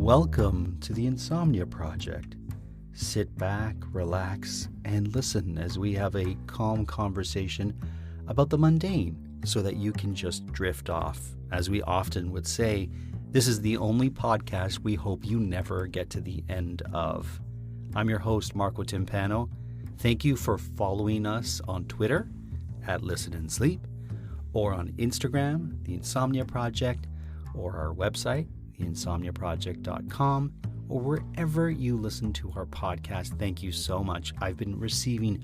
Welcome to the Insomnia Project. Sit back, relax, and listen as we have a calm conversation about the mundane so that you can just drift off. As we often would say, this is the only podcast we hope you never get to the end of. I'm your host, Marco Timpano. Thank you for following us on Twitter at Listen and Sleep, or on Instagram, The Insomnia Project, or our website, theinsomniaproject.com, or wherever you listen to our podcast. Thank you so much. I've been receiving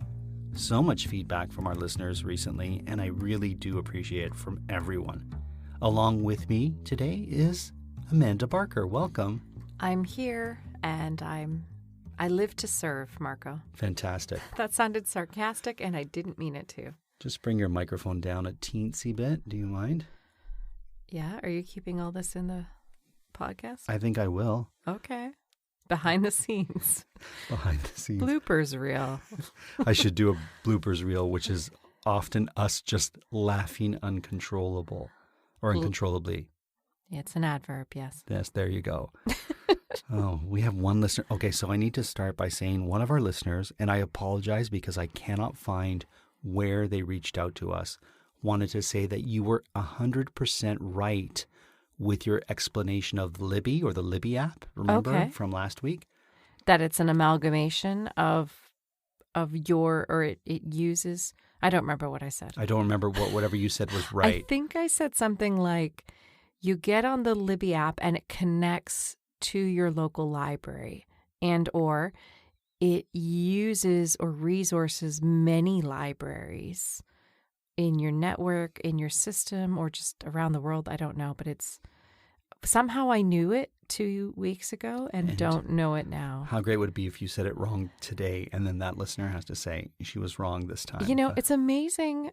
so much feedback from our listeners recently, and I really do appreciate it from everyone. Along with me today is Amanda Barker. Welcome. I'm here, and I live to serve, Marco. Fantastic. That sounded sarcastic, and I didn't mean it to. Just bring your microphone down a teensy bit. Do you mind? Yeah? Are you keeping all this in the podcast? I think I will. Okay. Behind the scenes. Behind the scenes. Bloopers reel. I should do a bloopers reel, which is often us just laughing uncontrollably. It's an adverb, yes. Yes, there you go. Oh, we have one listener. Okay, so I need to start by saying one of our listeners, and I apologize because I cannot find where they reached out to us, wanted to say that you were 100% right with your explanation of Libby or the Libby app, remember, from last week? That it's an amalgamation of your, or it uses, I don't remember what I said. I don't remember whatever you said was right. I think I said something like, you get on the Libby app and it connects to your local library, and or it uses or resources many libraries in your network, in your system, or just around the world. I don't know, but it's somehow I knew it 2 weeks ago and don't know it now. How great would it be if you said it wrong today and then that listener has to say she was wrong this time? You know, it's amazing.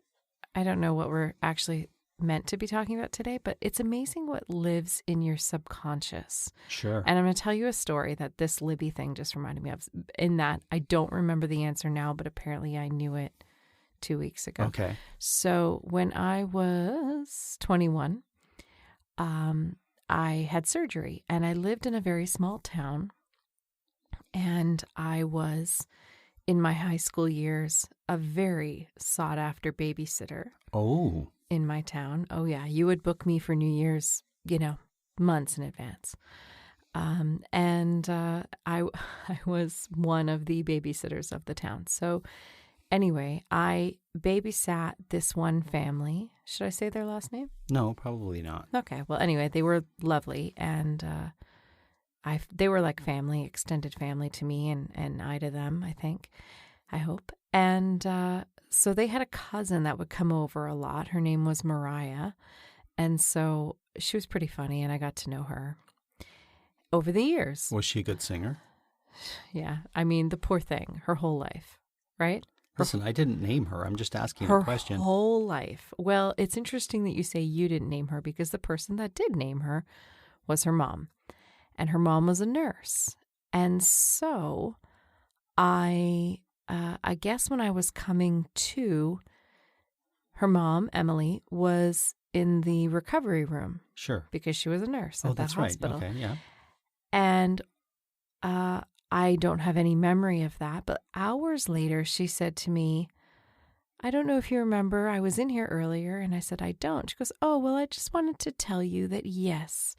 I don't know what we're actually meant to be talking about today, but it's amazing what lives in your subconscious. Sure. And I'm going to tell you a story that this Libby thing just reminded me of. In that, I don't remember the answer now, but apparently I knew it 2 weeks ago. Okay. So when I was 21, I had surgery, and I lived in a very small town, and I was, in my high school years, a very sought-after babysitter. Oh. In my town. Oh, yeah. You would book me for New Year's, months in advance. I was one of the babysitters of the town. So anyway, I babysat this one family. Should I say their last name? No, probably not. Okay. Well, anyway, they were lovely, and they were like family, extended family to me, and I to them, I hope. And so they had a cousin that would come over a lot. Her name was Mariah. And so she was pretty funny, and I got to know her over the years. Was she a good singer? Yeah. I mean, the poor thing, her whole life, right? Listen, I didn't name her. I'm just asking a question. Her whole life. Well, it's interesting that you say you didn't name her, because the person that did name her was her mom. And her mom was a nurse. And so I guess when I was coming to, her mom, Emily, was in the recovery room. Sure. Because she was a nurse at that hospital. Right. Okay, yeah. And I don't have any memory of that. But hours later, she said to me, I don't know if you remember, I was in here earlier. And I said, I don't. She goes, oh, well, I just wanted to tell you that, yes,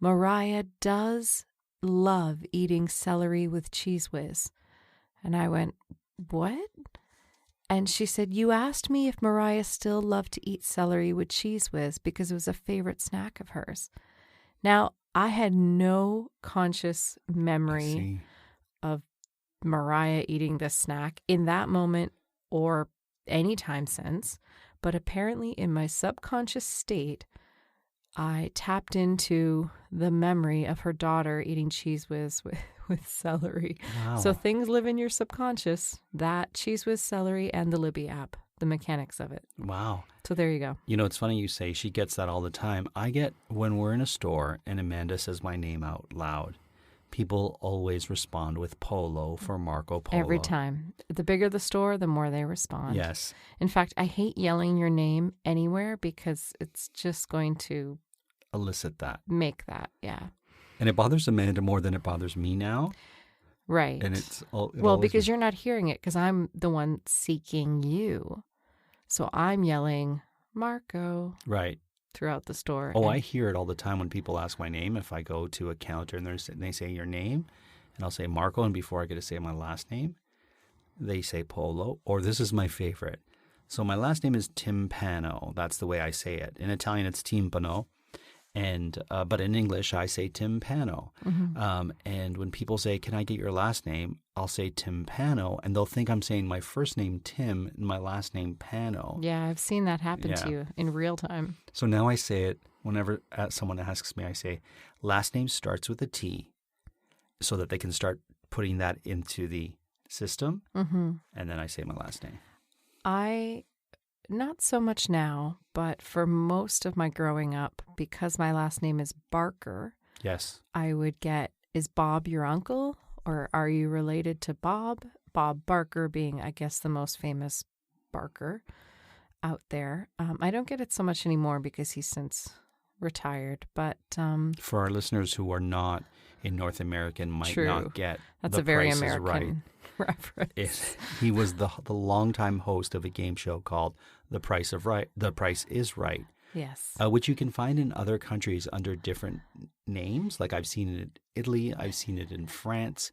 Mariah does love eating celery with Cheese Whiz. And I went, what? And she said, you asked me if Mariah still loved to eat celery with Cheese Whiz because it was a favorite snack of hers. Now, I had no conscious memory of Mariah eating this snack in that moment or any time since, but apparently in my subconscious state, I tapped into the memory of her daughter eating Cheese Whiz with celery. Wow. So things live in your subconscious, that Cheese Whiz, celery, and the Libby app, the mechanics of it. Wow. So there you go. You know, it's funny you say she gets that all the time. I get when we're in a store and Amanda says my name out loud, people always respond with Polo for Marco Polo. Every time. The bigger the store, the more they respond. Yes. In fact, I hate yelling your name anywhere because it's just going to elicit that. Make that, yeah. And it bothers Amanda more than it bothers me now. Right. And it well, always because you're not hearing it because I'm the one seeking you. So I'm yelling, Marco, right. throughout the store. Oh, and I hear it all the time when people ask my name. If I go to a counter and they say your name, and I'll say Marco, and before I get to say my last name, they say Polo, or this is my favorite. So my last name is Timpano. That's the way I say it. In Italian, it's Timpano. And but in English, I say Timpano. And when people say, "Can I get your last name?" I'll say Timpano, and they'll think I'm saying my first name Tim and my last name Pano. Yeah, I've seen that happen to you in real time. So now I say it whenever someone asks me. I say last name starts with a T, so that they can start putting that into the system. And then I say my last name. Not so much now, but for most of my growing up, because my last name is Barker, Yes. I would get, is Bob your uncle? Or are you related to Bob? Bob Barker being, I guess, the most famous Barker out there. I don't get it so much anymore because he's since retired. But for our listeners who are not in North America and might not get that's the a very Price is American Right. reference. He was the longtime host of a game show called The Price is Right. Yes. Which you can find in other countries under different names. Like I've seen it in Italy, I've seen it in France.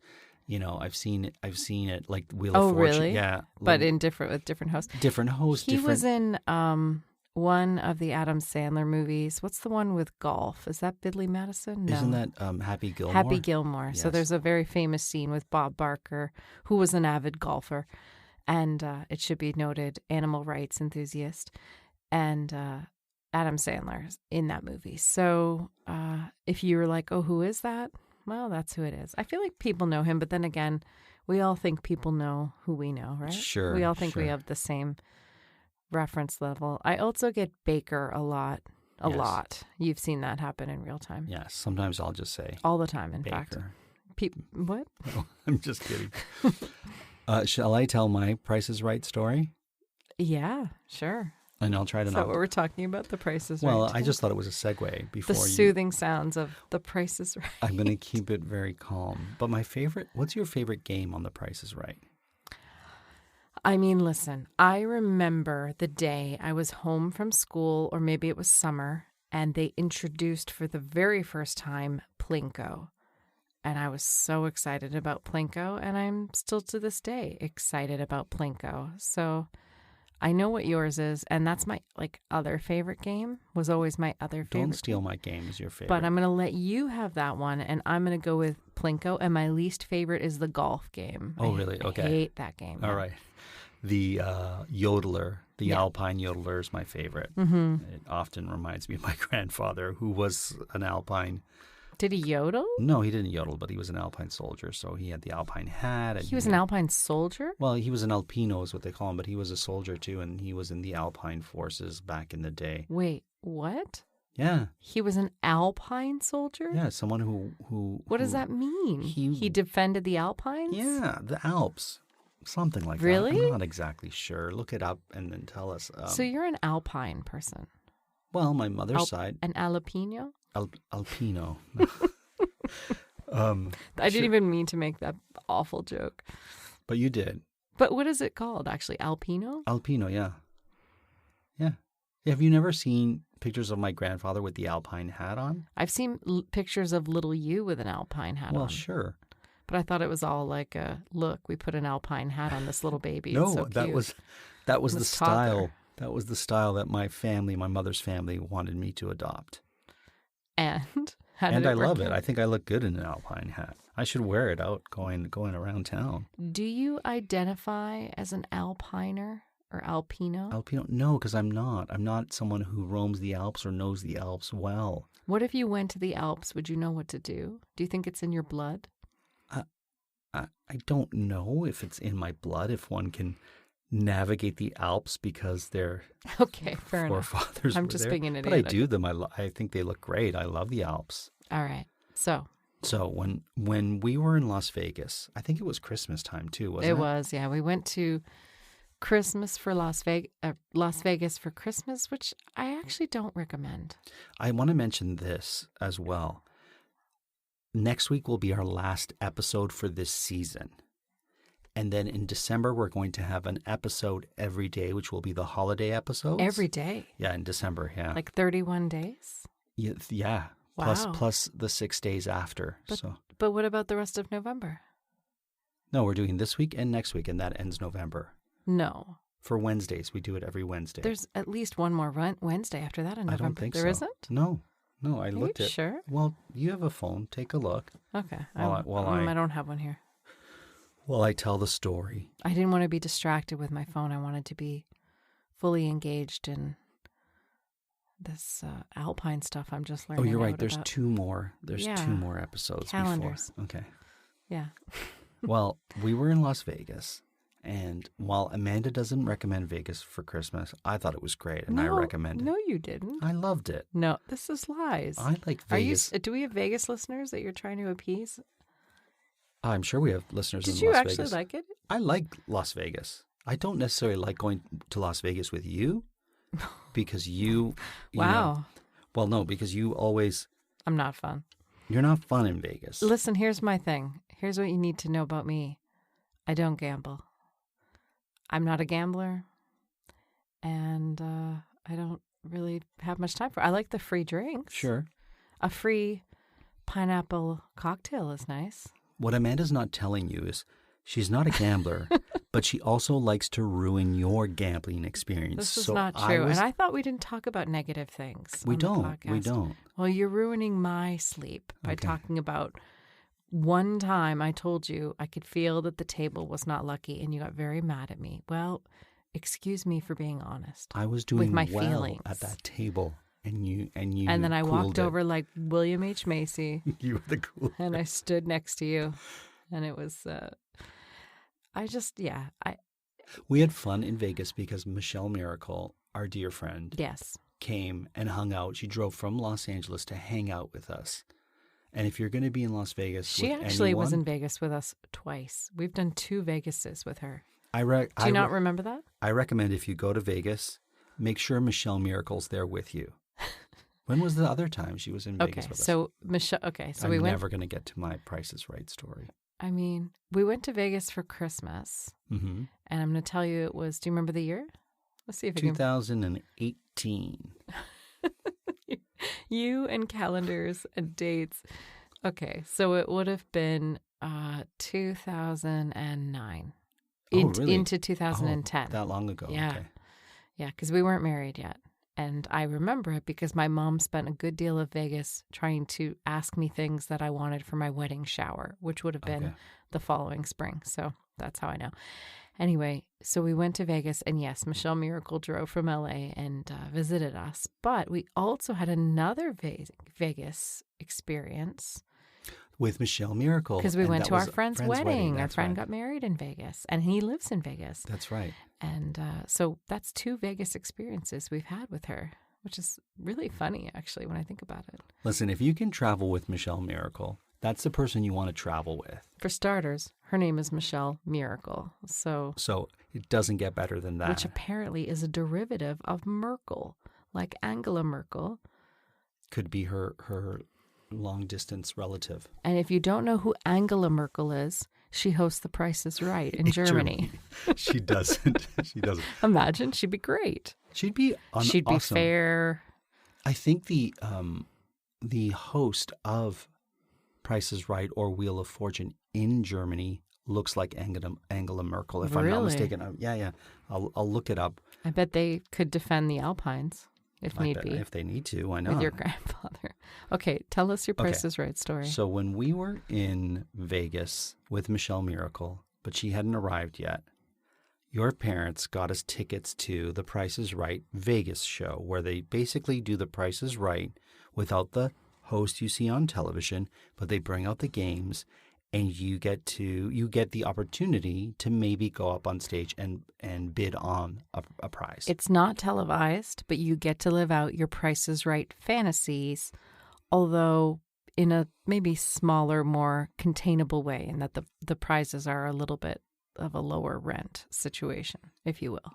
I've seen it like Wheel of Fortune. Really? Yeah, but with different hosts. Different hosts. He was in one of the Adam Sandler movies. What's the one with golf? Is that Bidley Madison? No. Isn't that Happy Gilmore? Happy Gilmore. Yes. So there's a very famous scene with Bob Barker, who was an avid golfer, and it should be noted, animal rights enthusiast, and Adam Sandler in that movie. So if you were like, oh, who is that? Well, that's who it is. I feel like people know him, but then again, we all think people know who we know, right? Sure. We all think we have the same reference level. I also get Baker a lot. You've seen that happen in real time. Yes. Sometimes I'll just say all the time. In Baker. fact, what? No, I'm just kidding. Shall I tell my Price is Right story? Yeah, sure. And I'll try to Is that what we're talking about? The Price is Right. Well, I just thought it was a segue before the soothing sounds of The Price is Right. I'm going to keep it very calm. But what's your favorite game on The Price is Right? I mean, listen, I remember the day I was home from school, or maybe it was summer, and they introduced for the very first time Plinko. And I was so excited about Plinko, and I'm still to this day excited about Plinko. So I know what yours is, and that's my other favorite game, was always my other favorite. Don't steal my game as your favorite. But I'm going to let you have that one, and I'm going to go with Plinko, and my least favorite is the golf game. Oh, really? Okay. I hate that game. All right. The yodeler, the alpine yodeler is my favorite. It often reminds me of my grandfather, who was an alpine. Did he yodel? No, he didn't yodel, but he was an alpine soldier. So he had the alpine hat. And he was an alpine soldier? Well, he was an alpino is what they call him, but he was a soldier too, and he was in the alpine forces back in the day. Wait, what? Yeah. He was an alpine soldier? Yeah, someone who What does that mean? He defended the Alpines? Yeah, the Alps. Something like really? that. I'm not exactly sure. Look it up and then tell us. So you're an alpine person? Well, my mother's side. An alpino? Alpino. I didn't even mean to make that awful joke. But you did. But what is it called, actually? Alpino? Alpino, yeah. Yeah. Have you never seen pictures of my grandfather with the alpine hat on? I've seen pictures of little you with an alpine hat on. Well, sure. But I thought it was all like look, we put an alpine hat on this little baby. No, it's so cute. that was the style. Toddler. That was the style that my mother's family wanted me to adopt. And I love it. I think I look good in an alpine hat. I should wear it out going around town. Do you identify as an alpiner or alpino? Alpino? No, because I'm not. I'm not someone who roams the Alps or knows the Alps well. What if you went to the Alps? Would you know what to do? Do you think it's in your blood? I don't know if it's in my blood, if one can navigate the Alps because their forefathers I'm were just there. being an idiot. But I do them. I think they look great. I love the Alps. All right. So when we were in Las Vegas, I think it was Christmas time too, wasn't it? It was, yeah. We went to Christmas for Las Vegas for Christmas, which I actually don't recommend. I want to mention this as well. next week will be our last episode for this season. And then in December, we're going to have an episode every day, which will be the holiday episodes. Every day? Yeah, in December, yeah. Like 31 days? Yeah. Wow. Plus the 6 days after. But what about the rest of November? No, we're doing this week and next week, and that ends November. No. For Wednesdays. We do it every Wednesday. There's at least one more Wednesday after that in November. I don't think there so. Isn't? No, I looked Are you at. Sure. Well, you have a phone. Take a look. Okay. I don't have one here. While I tell the story. I didn't want to be distracted with my phone. I wanted to be fully engaged in this alpine stuff I'm just learning. Oh, you're right. about. There's two more. There's 2 more episodes Calendars. before. Okay. Yeah. Well, we were in Las Vegas, and while Amanda doesn't recommend Vegas for Christmas, I thought it was great, and I recommend it. No, you didn't. I loved it. No, this is lies. I like Vegas. Do we have Vegas listeners that you're trying to appease? I'm sure we have listeners in Las Did Vegas. you actually like it? I like Las Vegas. I don't necessarily like going to Las Vegas with you because you Wow. Well, no, because you always... I'm not fun. You're not fun in Vegas. Listen, here's my thing. Here's what you need to know about me. I don't gamble. I'm not a gambler. And I don't really have much time for it. I like the free drinks. Sure. A free pineapple cocktail is nice. What Amanda's not telling you is she's not a gambler, but she also likes to ruin your gambling experience. This is not true. And I thought we didn't talk about negative things. We on the don't. podcast. We don't. Well, you're ruining my sleep by talking about one time I told you I could feel that the table was not lucky and you got very mad at me. Well, excuse me for being honest. I was doing with my well feelings at that table. And you and then I walked over like William H. Macy. You were the cool. And I stood next to you. And it was, We had fun in Vegas because Michelle Miracle, our dear friend, yes, came and hung out. She drove from Los Angeles to hang out with us. And if you're going to be in Las Vegas, she actually was in Vegas with us twice. We've done 2 Vegases with her. Do you not remember that? I recommend if you go to Vegas, make sure Michelle Miracle's there with you. When was the other time she was in Vegas with us? So Michelle. Okay, so I'm never going to get to my Price is Right story. I mean, we went to Vegas for Christmas, and I'm going to tell you it was. Do you remember the year? Let's see if 2018. You and calendars and dates. Okay, so it would have been 2009. Really? Into 2010. That long ago. Yeah. Okay. Yeah, because we weren't married yet. And I remember it because my mom spent a good deal of Vegas trying to ask me things that I wanted for my wedding shower, which would have been the following spring. So that's how I know. Anyway, so we went to Vegas, and yes, Michelle Miracle drove from LA and visited us. But we also had another Vegas experience. With Michelle Miracle. Because we went to our friend's wedding. Our friend right. got married in Vegas, and he lives in Vegas. That's right. And so that's 2 Vegas experiences we've had with her, which is really funny, actually, when I think about it. Listen, if you can travel with Michelle Miracle, that's the person you want to travel with. For starters, her name is Michelle Miracle. So it doesn't get better than that. Which apparently is a derivative of Merkel, like Angela Merkel. Could be her long-distance relative. And if you don't know who Angela Merkel is, she hosts The Price is Right in Germany. She doesn't. She doesn't. Imagine, she'd be great. She'd be She'd be awesome. fair. I think the host of Price is Right or Wheel of Fortune in Germany looks like Angela Merkel, if I'm not mistaken. Yeah. I'll look it up. I bet they could defend the Alpines. If need be. If they need to, why not? With your grandfather. Okay, tell us your Price is Right story. So when we were in Vegas with Michelle Miracle, but she hadn't arrived yet, your parents got us tickets to the Price is Right Vegas show, where they basically do the Price is Right without the host you see on television, but they bring out the games, and you get the opportunity to maybe go up on stage and bid on a prize. It's not televised, but you get to live out your Price is Right fantasies, although in a maybe smaller, more containable way, in that the prizes are a little bit of a lower rent situation, if you will.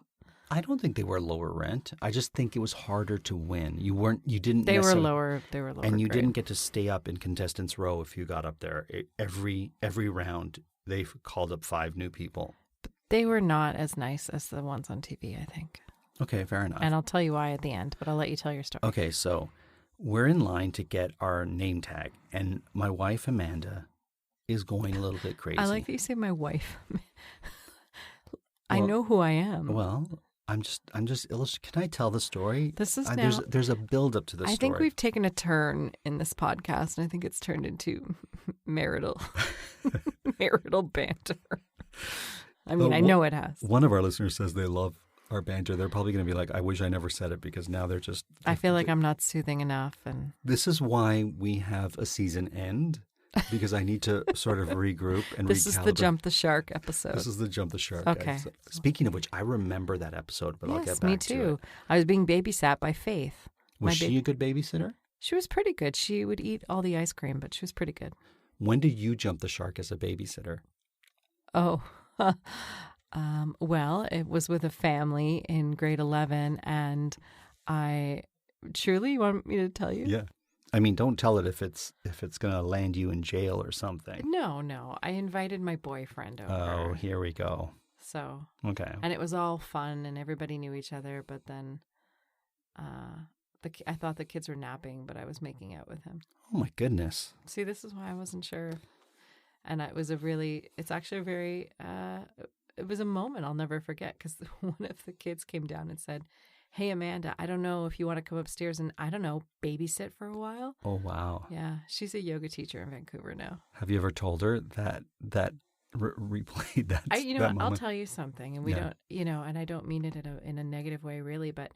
I don't think they were lower rent. I just think it was harder to win. You didn't They were necessarily- lower. They were lower. And you grade. didn't get to stay up in contestants row if you got up there. Every round, they called up 5 new people. They were not as nice as the ones on TV, I think. Okay, fair enough. And I'll tell you why at the end, but I'll let you tell your story. Okay, so we're in line to get our name tag, and my wife Amanda is going a little bit crazy. I like that you say my wife. I Well, know who I am. Well, I'm just Can I tell the story? This is now. There's a build up to the story. I think we've taken a turn in this podcast, and I think it's turned into marital banter. I mean, I know it has. One of our listeners says they love our banter. They're probably going to be like, I wish I never said it, because now they're just... I feel like I'm not soothing enough. And This is why we have a season end, because I need to sort of regroup and this is the recalibrate. Jump the Shark episode. This is the Jump the Shark. Okay. Guys. Speaking of which, I remember that episode, but I'll get back me to too. it. I was being babysat by Faith. Was she a good babysitter? She was pretty good. She would eat all the ice cream, but she was pretty good. When did you jump the shark as a babysitter? Oh, well, it was with a family in grade 11, and Truly, you want me to tell you? Yeah. I mean, don't tell it if it's going to land you in jail or something. No. I invited my boyfriend over. Oh, here we go. So. Okay. And it was all fun, and everybody knew each other, but then I thought the kids were napping, but I was making out with him. Oh, my goodness. See, this is why I wasn't sure. And it was it's actually a very, it was a moment I'll never forget, because one of the kids came down and said, "Hey, Amanda, I don't know if you want to come upstairs and, I don't know, babysit for a while." Oh, wow. Yeah. She's a yoga teacher in Vancouver now. Have you ever told her that replayed that? That moment? I'll tell you something, and we don't, and I don't mean it in a negative way, really, but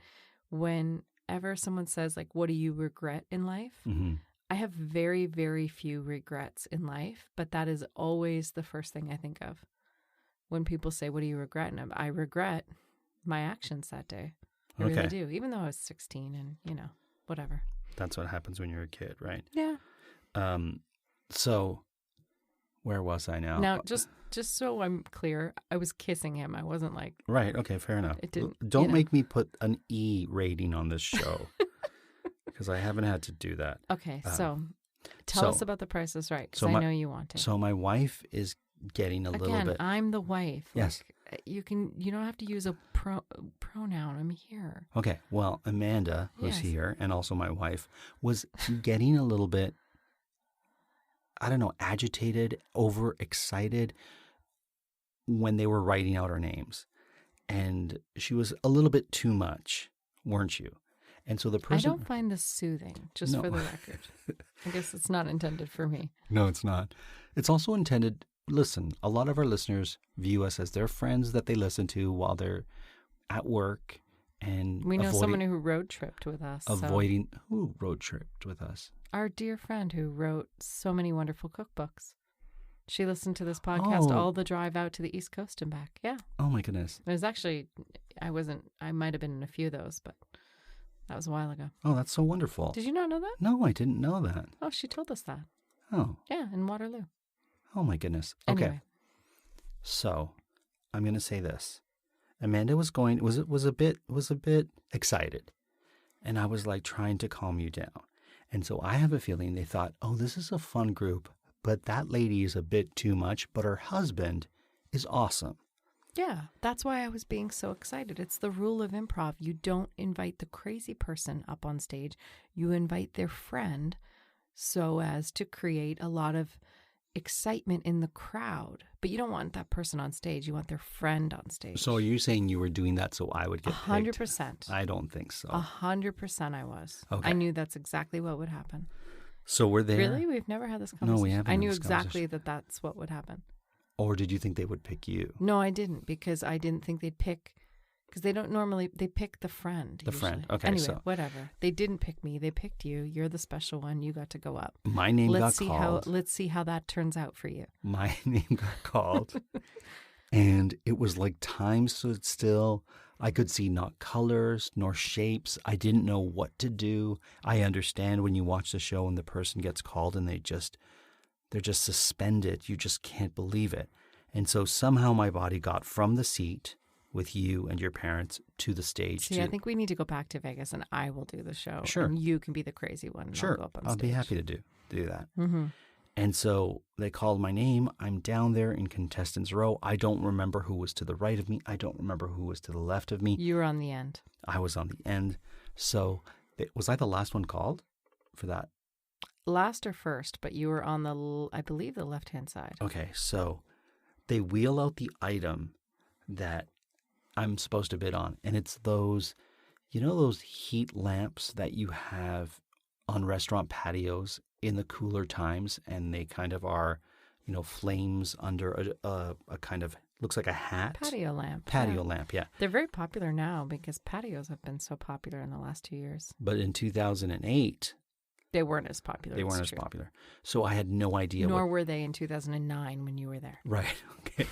whenever someone says, like, what do you regret in life? Mm-hmm. I have very, very few regrets in life, but that is always the first thing I think of. When people say, what do you regret? And I regret my actions that day. I really do, even though I was 16 and, whatever. That's what happens when you're a kid, right? Yeah. So where was I now? Now, just so I'm clear, I was kissing him. I wasn't like... Right. Okay. Fair enough. It didn't, Don't make me put an E rating on this show, because I haven't had to do that. Okay. So tell us about The Price is Right, because I know you want it. So my wife is getting a little bit... I'm the wife. Yes. Like, you don't have to use a pronoun. I'm here. Okay. Well, Amanda, who's here, and also my wife, was getting a little bit, I don't know, agitated, overexcited when they were writing out our names. And she was a little bit too much, weren't you? And so the person... I don't find this soothing, just for the record. I guess it's not intended for me. No, it's not. It's also intended... Listen, a lot of our listeners view us as their friends that they listen to while they're at work, and we know someone who road tripped with us. Who road tripped with us? Our dear friend who wrote so many wonderful cookbooks. She listened to this podcast all the drive out to the East Coast and back. Yeah. Oh my goodness. It was actually, I might have been in a few of those, but that was a while ago. Oh, that's so wonderful. Did you not know that? No, I didn't know that. Oh, she told us that. Oh. Yeah, in Waterloo. Oh my goodness. Okay. Anyway. So, I'm going to say this. Amanda was a bit excited. And I was like trying to calm you down. And so I have a feeling they thought, "Oh, this is a fun group, but that lady is a bit too much, but her husband is awesome." Yeah, that's why I was being so excited. It's the rule of improv. You don't invite the crazy person up on stage. You invite their friend so as to create a lot of excitement in the crowd. But you don't want that person on stage. You want their friend on stage. So are you saying you were doing that so I would get 100%. I don't think so. 100% I was. Okay. I knew that's exactly what would happen. So we're there. Really? We've never had this conversation. No, we haven't. I knew exactly that that's what would happen. Or did you think they would pick you? No, I didn't, because I didn't think they'd pick, because they don't normally, they pick the friend. The usually. friend. Okay. Anyway, whatever. They didn't pick me. They picked you. You're the special one. You got to go up. My name got called. Let's see how that turns out for you. My name got called. And it was like time stood still. I could see not colors nor shapes. I didn't know what to do. I understand when you watch the show and the person gets called and they're just suspended. You just can't believe it. And so somehow my body got from the seat with you and your parents to the stage. See, I think we need to go back to Vegas, and I will do the show. Sure. And you can be the crazy one. And Sure. I'll go up on I'll stage. be happy to do that. Mm-hmm. And so they called my name. I'm down there in contestants row. I don't remember who was to the right of me. I don't remember who was to the left of me. You were on the end. I was on the end. So was I the last one called for that? Last or first, but you were on I believe, the left-hand side. Okay, so they wheel out the item that I'm supposed to bid on. And it's those, those heat lamps that you have on restaurant patios in the cooler times. And they kind of are, flames under a kind of, looks like a hat. Patio lamp. Patio lamp, yeah. They're very popular now because patios have been so popular in the last 2 years. But in 2008... They weren't as popular. They weren't as popular. So I had no idea. Nor were they in 2009 when you were there. Right. Okay.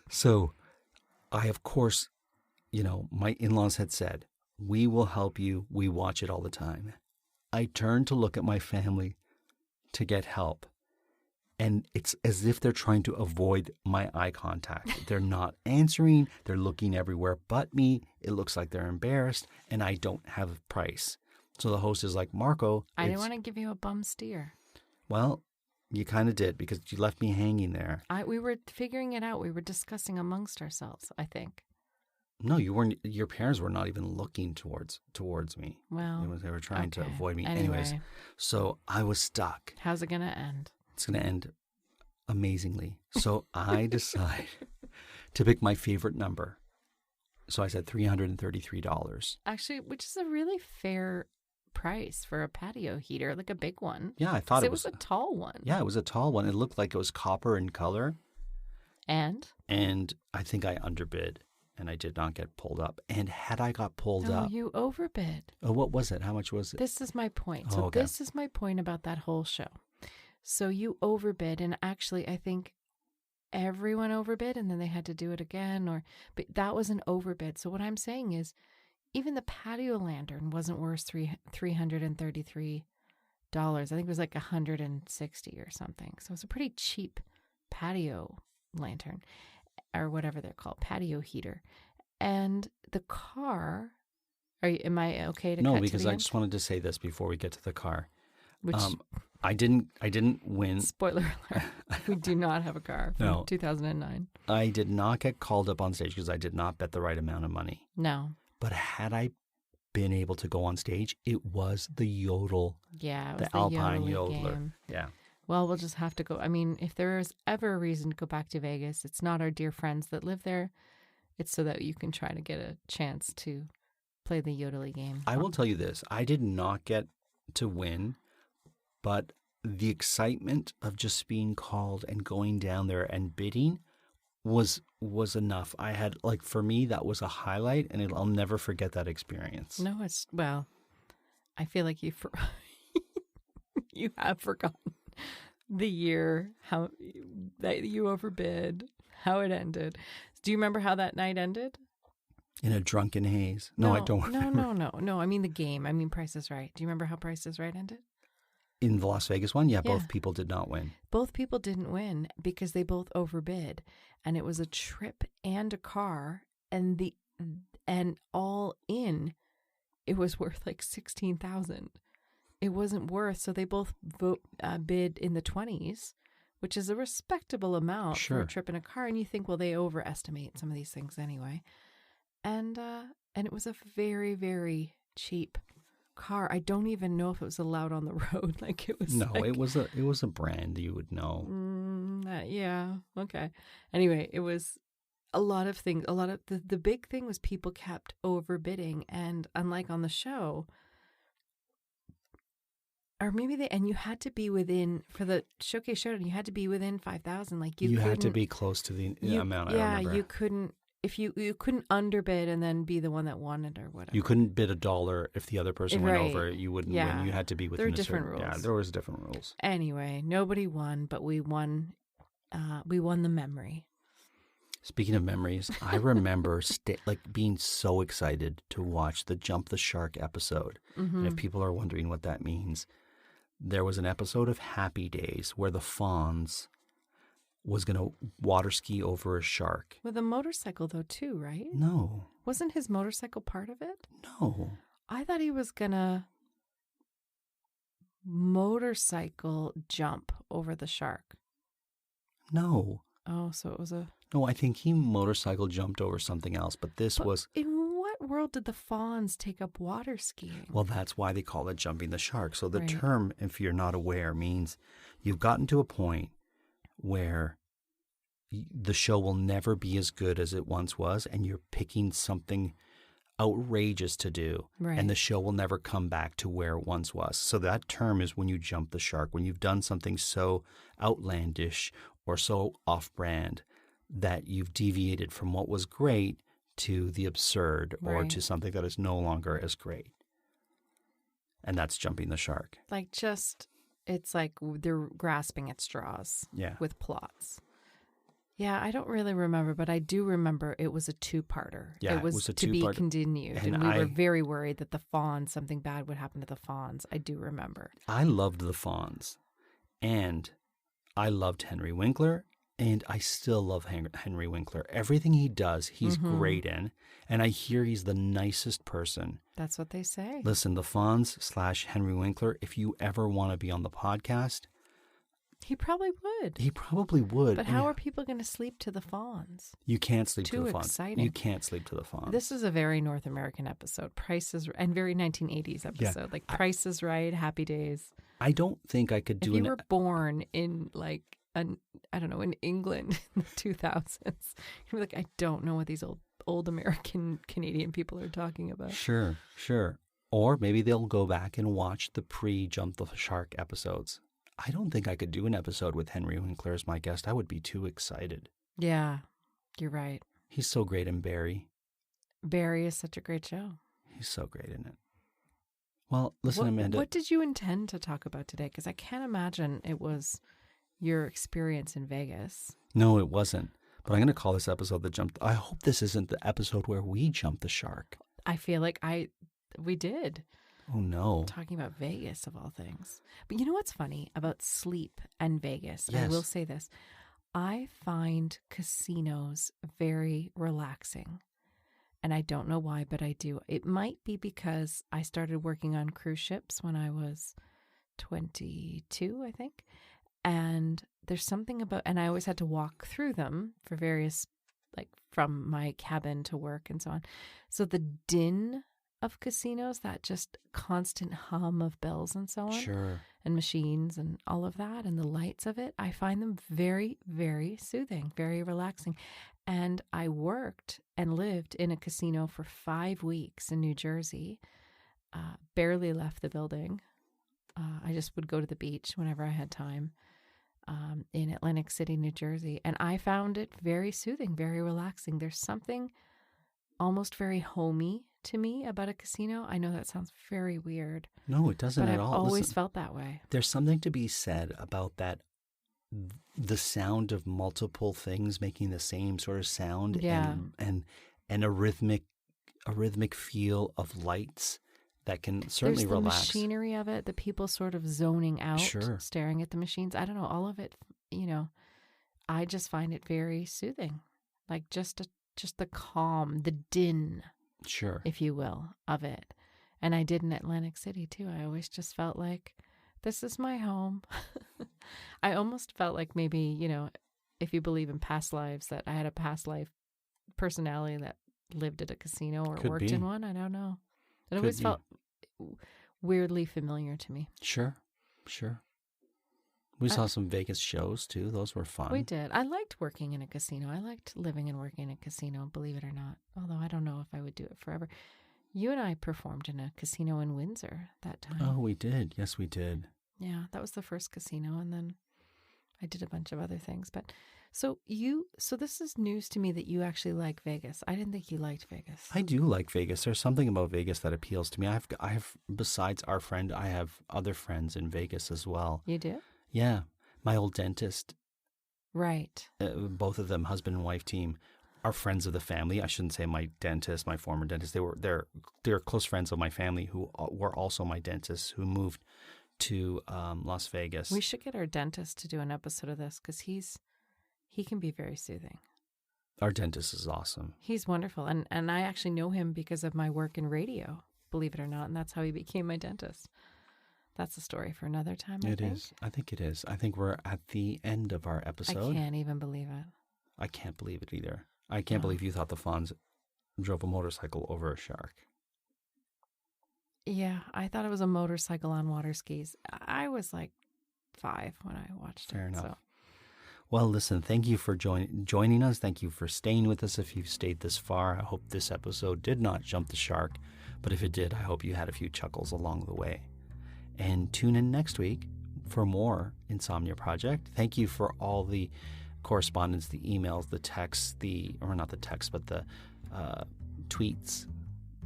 so I, of course, my in-laws had said, we will help you. We watch it all the time. I turned to look at my family to get help. And it's as if they're trying to avoid my eye contact. They're not answering. They're looking everywhere but me. It looks like they're embarrassed. And I don't have a price. So the host is like, Marco. I didn't want to give you a bum steer. Well, you kind of did because you left me hanging there. We were figuring it out. We were discussing amongst ourselves, I think. No, you weren't. Your parents were not even looking towards me. Well, they were trying to avoid me. Anyway. Anyways, so I was stuck. How's it going to end? It's going to end amazingly. So I decide to pick my favorite number. So I said $333. Actually, which is a really fair price for a patio heater, like a big one. Yeah, I thought it was a tall one. Yeah, it was a tall one. It looked like it was copper in color. And I think I underbid, and I did not get pulled up. And had I got pulled up... Oh, you overbid. Oh, what was it? How much was it? This is my point. Oh, so okay. This is my point about that whole show. So you overbid, and actually I think everyone overbid, and then they had to do it again. But that was an overbid. So what I'm saying is, even the patio lantern wasn't worth $333. I think it was like $160 or something. So it's a pretty cheap patio lantern, or whatever they're called, patio heater. And the car. Am I okay to? No, because I just wanted to say this before we get to the car. Which I didn't win. Spoiler alert: we do not have a car from 2009. I did not get called up on stage because I did not bet the right amount of money. No. But had I been able to go on stage, it was the yodel. Yeah, it was the Alpine yodeling yodeler. game. Yeah. Well, we'll just have to go. I mean, if there is ever a reason to go back to Vegas, it's not our dear friends that live there. It's so that you can try to get a chance to play the yodeling game. I will tell you this. I did not get to win, but the excitement of just being called and going down there and bidding was enough. I had, for me, that was a highlight, and I'll never forget that experience. No, I feel like you have forgotten the year, how that you overbid, how it ended. Do you remember how that night ended? In a drunken haze. No, I don't remember. No. I mean the game. I mean Price is Right. Do you remember how Price is Right ended? In the Las Vegas one? Yeah, both people did not win. Both people didn't win because they both overbid. And it was a trip and a car, and all in, it was worth like $16,000. It wasn't worth, so they both bid in the 20s, which is a respectable amount for a trip in a car. And you think, well, they overestimate some of these things anyway. And it was a very, very cheap car. I don't even know if it was allowed on the road. It was a brand you would know. Yeah. Okay. Anyway, it was a lot of things. The big thing was people kept overbidding, and unlike on the show, or maybe and you had to be within, for the showcase showdown, you had to be within 5,000. Like you had to be close to the amount. Yeah, I remember. you couldn't. If you couldn't underbid and then be the one that won it or whatever. You couldn't bid $1 if the other person went over. You wouldn't win. You had to be within there were different rules. Yeah, there was different rules. Anyway, nobody won, but we won. We won the memory. Speaking of memories, I remember being so excited to watch the Jump the Shark episode. Mm-hmm. And if people are wondering what that means, there was an episode of Happy Days where the Fonz was going to water ski over a shark. With a motorcycle, though, too, right? No. Wasn't his motorcycle part of it? No. I thought he was going to motorcycle jump over the shark. No. Oh, so it was a... No, I think he motorcycle jumped over something else, but this was... In what world did the fawns take up water skiing? Well, that's why they call it jumping the shark. So the Right. term, if you're not aware, means you've gotten to a point where the show will never be as good as it once was, and you're picking something outrageous to do, Right. and the show will never come back to where it once was. So that term is when you jump the shark, when you've done something so outlandish or so off-brand that you've deviated from what was great to the absurd or Right. to something that is no longer as great. And that's jumping the shark. Like just, it's like they're grasping at straws Yeah. with plots. Yeah, I don't really remember, but I do remember it was a two-parter. Yeah, it was a to be two-parter. continued. And And we were very worried that the fawns, something bad would happen to the fawns. I do remember. I loved the Fonz, and I loved Henry Winkler, and I still love Henry Winkler. Everything he does, he's great in, and I hear he's the nicest person. That's what they say. Listen, the Fonz / Henry Winkler, if you ever want to be on the podcast, He probably would. he probably would. But how are people going to sleep to the fawns? You can't sleep to Too the Fonz. exciting. You can't sleep to the Fonz. This is a very North American episode. Price is, and very 1980s episode. Like Price is Right, Happy Days. I don't think I could If do you were born in like, I don't know, in England in the 2000s, you're like, I don't know what these old American Canadian people are talking about. Sure. Or maybe they'll go back and watch the pre-Jump the Shark episodes. I don't think I could do an episode with Henry Winkler as my guest. I would be too excited. Yeah, you're right. He's so great in Barry. Barry is such a great show. He's so great in it. Well, listen, Amanda. What did you intend to talk about today? Because I can't imagine it was your experience in Vegas. No, it wasn't. But I'm going to call this episode the Jump. I hope this isn't the episode where we jump the shark. I feel like we did. Oh, no. Talking about Vegas, of all things. But you know what's funny about sleep and Vegas? Yes. I will say this. I find casinos very relaxing. And I don't know why, but I do. It might be because I started working on cruise ships when I was 22, I think. And there's something about, and I always had to walk through them for various, like from my cabin to work and so on. So the din of casinos, that just constant hum of bells and so on, Sure. and machines and all of that, and the lights of it, I find them very, very soothing, very relaxing. And I worked and lived in a casino for 5 weeks in New Jersey, barely left the building. I just would go to the beach whenever I had time, in Atlantic City, New Jersey. And I found it very soothing, very relaxing. There's something almost very homey to me about a casino. I know that sounds very weird. No, it doesn't but at I've all. always Listen, felt that way. there's something to be said about that. The sound of multiple things making the same sort of sound, Yeah. and a rhythmic feel of lights that can certainly There's the relax. machinery of it, the people sort of zoning out, Sure. staring at the machines. I don't know, all of it, I just find it very soothing. Like just the calm, the din, Sure. if you will, of it. And I did in Atlantic City too. I always just felt like this is my home. I almost felt like maybe, if you believe in past lives, that I had a past life personality that lived at a casino or Could worked be. in one. I don't know. It Could always be. felt weirdly familiar to me. Sure. We saw some Vegas shows too. Those were fun. We did. I liked working in a casino. I liked living and working in a casino, believe it or not. Although I don't know if I would do it forever. You and I performed in a casino in Windsor that time. Oh, we did. Yes, we did. Yeah, that was the first casino, and then I did a bunch of other things. But so this is news to me that you actually like Vegas. I didn't think you liked Vegas. I do like Vegas. There's something about Vegas that appeals to me. I have besides our friend, I have other friends in Vegas as well. You do? Yeah, my old dentist. Right. Both of them, husband and wife team, are friends of the family. I shouldn't say my dentist, my former dentist. They're close friends of my family who were also my dentists who moved to Las Vegas. We should get our dentist to do an episode of this because he's He can be very soothing. Our dentist is awesome. He's wonderful. And I actually know him because of my work in radio, believe it or not. And that's how he became my dentist. That's a story for another time, I think. It is. I think it is. I think we're at the end of our episode. I can't even believe it. I can't believe it either. I can't believe you thought the Fonz drove a motorcycle over a shark. Yeah, I thought it was a motorcycle on water skis. I was like 5 when I watched it. Fair enough. So. Well, listen, thank you for joining us. Thank you for staying with us if you've stayed this far. I hope this episode did not jump the shark, but if it did, I hope you had a few chuckles along the way. And tune in next week for more Insomnia Project. Thank you for all the correspondence, the emails, the texts, not the texts, but the tweets,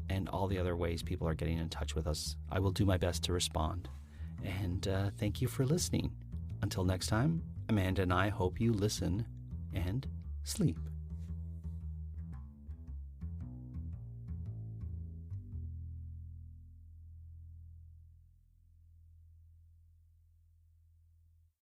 and all the other ways people are getting in touch with us. I will do my best to respond. And thank you for listening. Until next time, Amanda and I hope you listen and sleep.